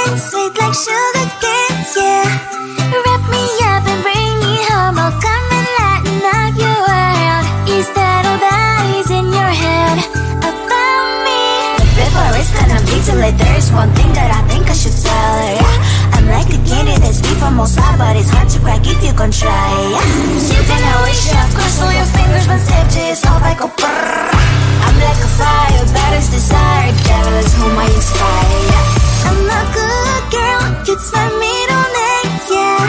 cane, sweet like sugar cane, yeah. Wrap me up and bring me home, I'll come and lighten up your world. Is that all that is in your head about me? Before it's gonna be too late, there's one thing that I think I should tell her, yeah. I'm like a candy that's sweet from most high, but it's hard to crack if you can try, yeah. You can always shove, cross all your fingers, but safety is all I go brrrr. I'm like a fire, that is desire, devil is whom I inspire, yeah. I'm a good girl, it's my middle name, yeah.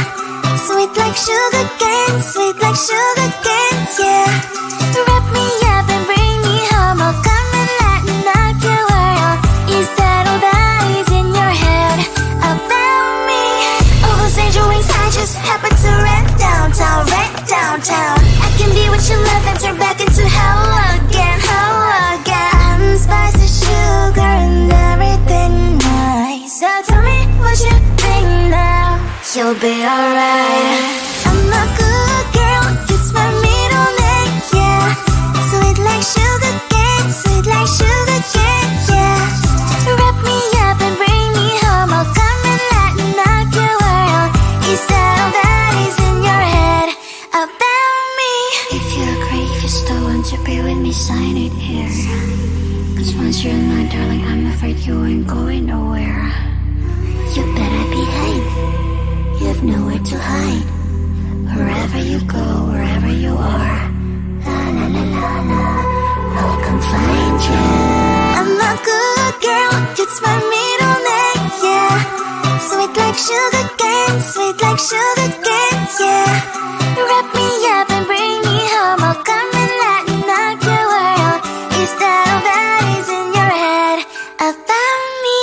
Sweet like sugar cane, sweet like sugar cane, yeah. Wrap me up and bring me home, I'll come and lighten up your world. Is that all that is in your head about me? Oh, those angel wings, I just happen to rent downtown, I can be what you love and turn back into hell again, I'm spice and sugar and everything nice. So tell me what you think now, you'll be alright. I'm a good girl, it's my middle name, yeah. Sweet like sugar cane, sweet like sugar cane, yeah. Wrap me up and bring me home, I'll come and lighten up your world. Is that all that is in your head about me? If you're great, if you still want to be with me, sign it here. Cause once you're not, darling, I'm afraid you ain't going nowhere. You better behave, you have nowhere to hide. Wherever you go, wherever you are, la la la la la, I'll come find you. I'm a good girl, it's my middle name, yeah. Sweet like sugar cane, sweet like sugar cane, yeah. Wrap me up and bring me home, I'll come and lighten up your world. Is that all that is in your head about me?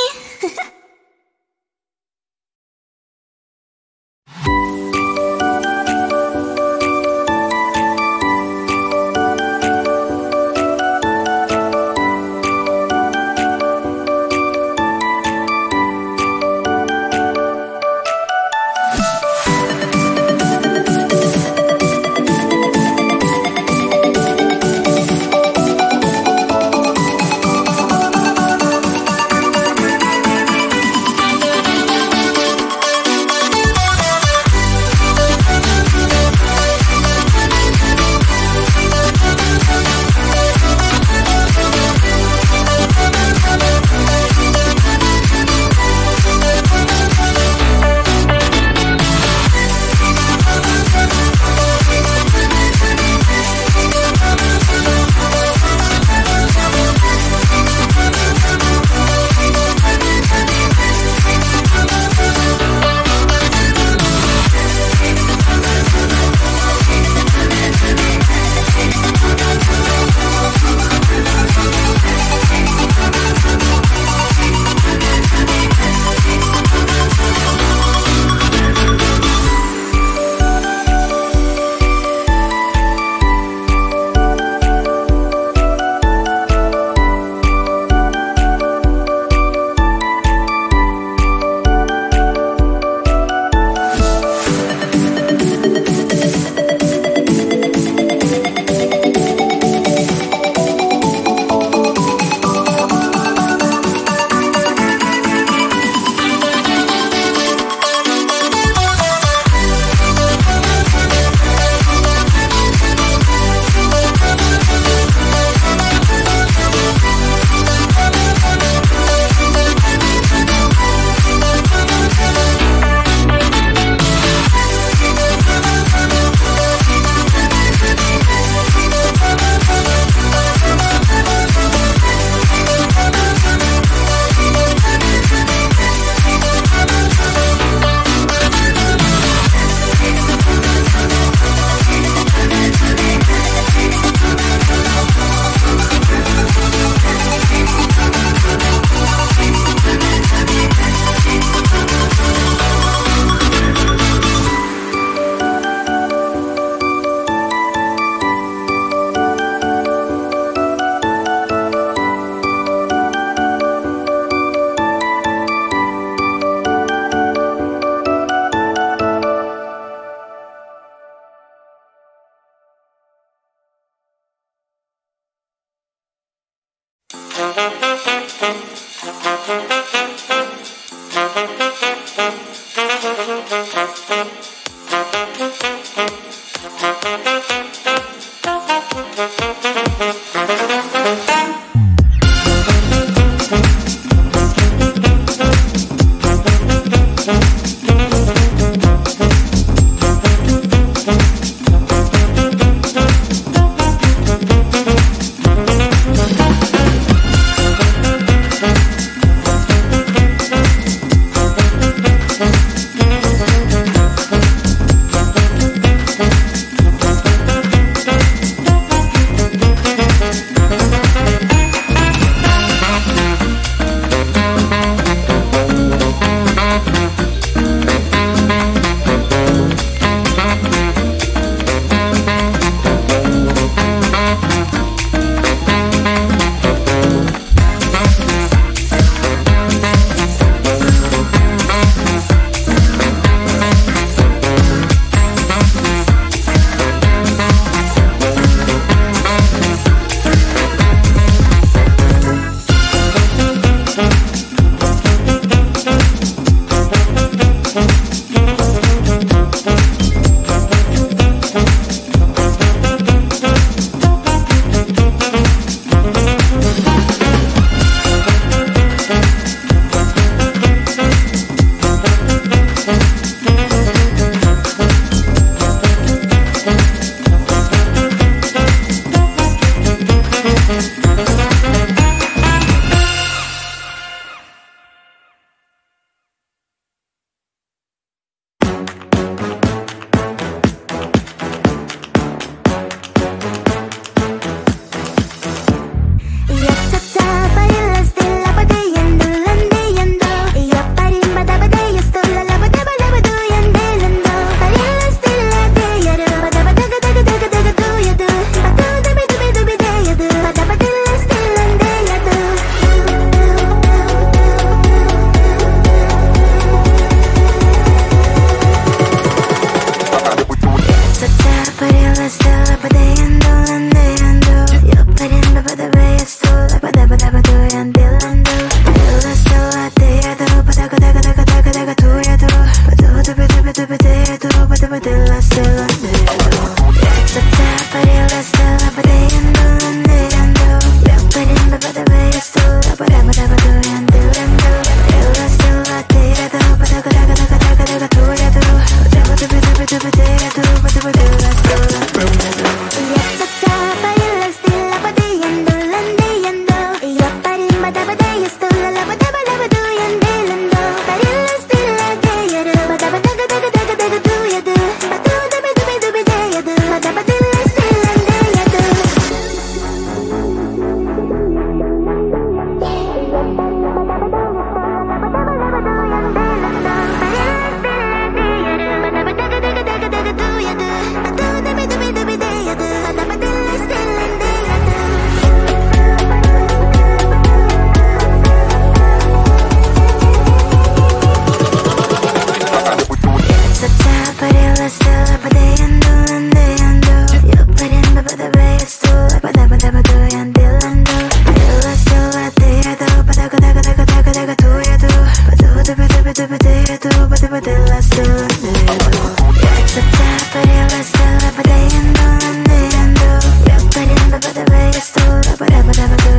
itu betul-betul still it's a tap but it was still pada yang dulu yang pada pada bagus tuh pada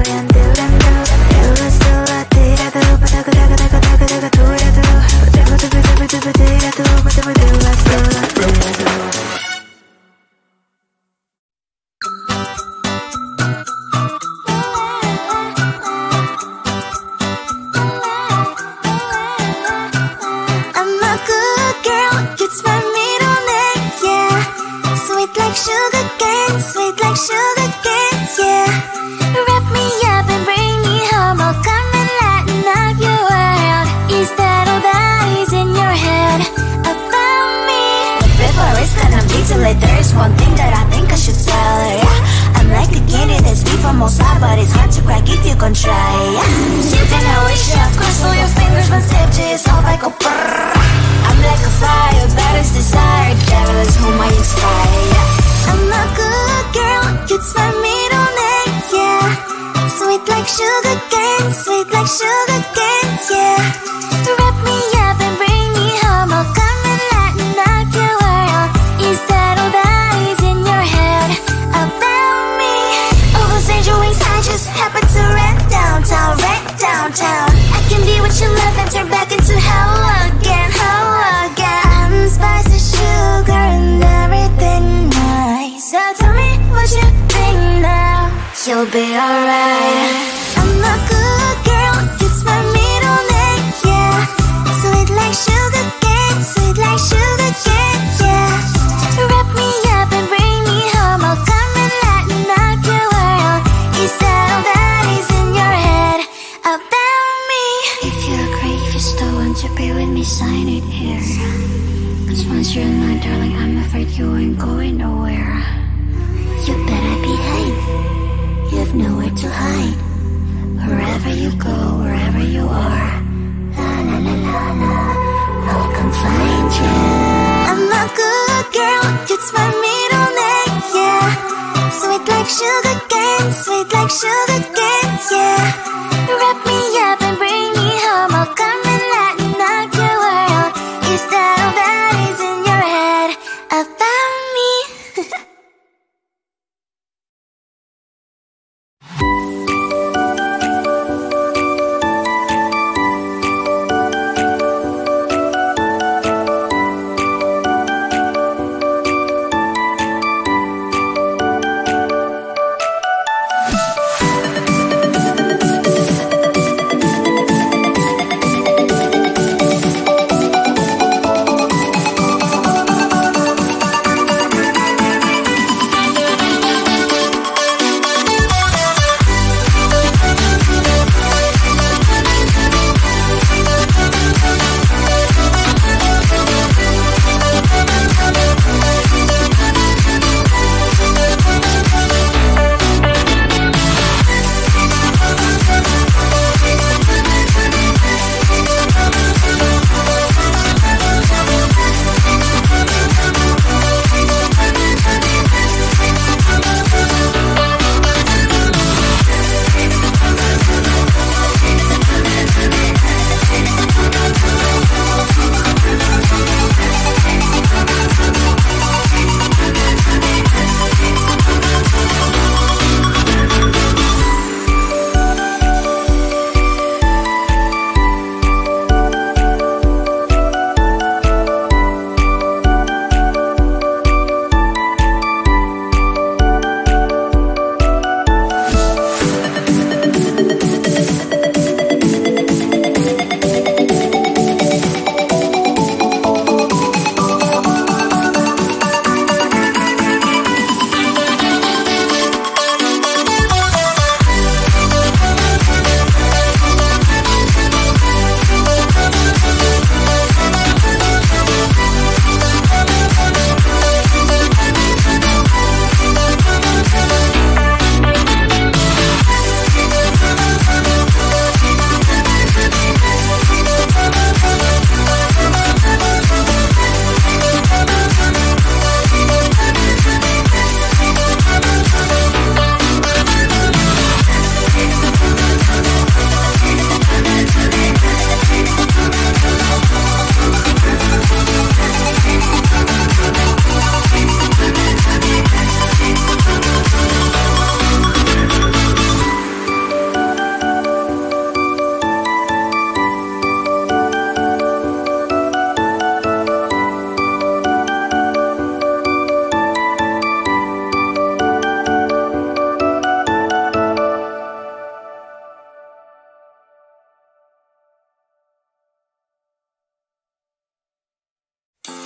yang dulu it was still tidak tuh pada kata tuh betul tidak tuh betul still sweet like sugar cane, yeah. Wrap me up and bring me home. I'll come and lighten up your world. Is that all that is in your head about me? Before it's gonna be too late, there's one thing that I think I should tell her, yeah. I'm like the candy that's sweet from outside, but it's hard to crack if you can try, yeah. Shifting I wish you cross all your fingers, but safety is all like a brrrr. I'm like a fire, baddest desire, devil is whom I inspire, yeah. I'm a good girl, it's my middle name, yeah. Sweet like sugar cane, yeah. Wrap me up and bring me home. I'll come and lighten up your world. Is that all that is in your head about me? Over angel wings, I just happen to rent downtown. I can be what you love and turn back into hell again. I'm spicy sugar and everything nice. So tell me what you think now. You'll be alright. I'm a good girl, it's my middle name, yeah. Sweet like sugar cane, yeah. Wrap me up and bring me home. I'll come and lighten up your world. Is that all that is in your head about me? If you agree, if you still want to be with me, sign it here. Cause once you're in line, darling, I'm afraid you ain't going nowhere. You better behave, you have nowhere to hide. Wherever you go, wherever you are, la la la la la, I'll come find you. I'm a good girl, it's my middle name, yeah. Sweet like sugar cane, yeah. Wrap me up and bring me home. I'll come and lighten up your world. Is that all that is in your head about me?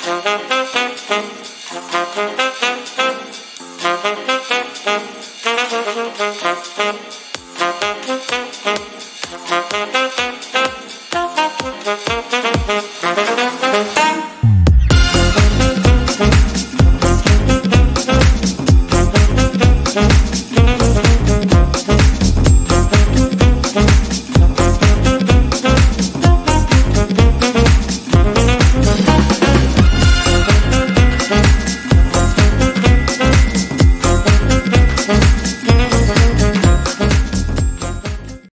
you.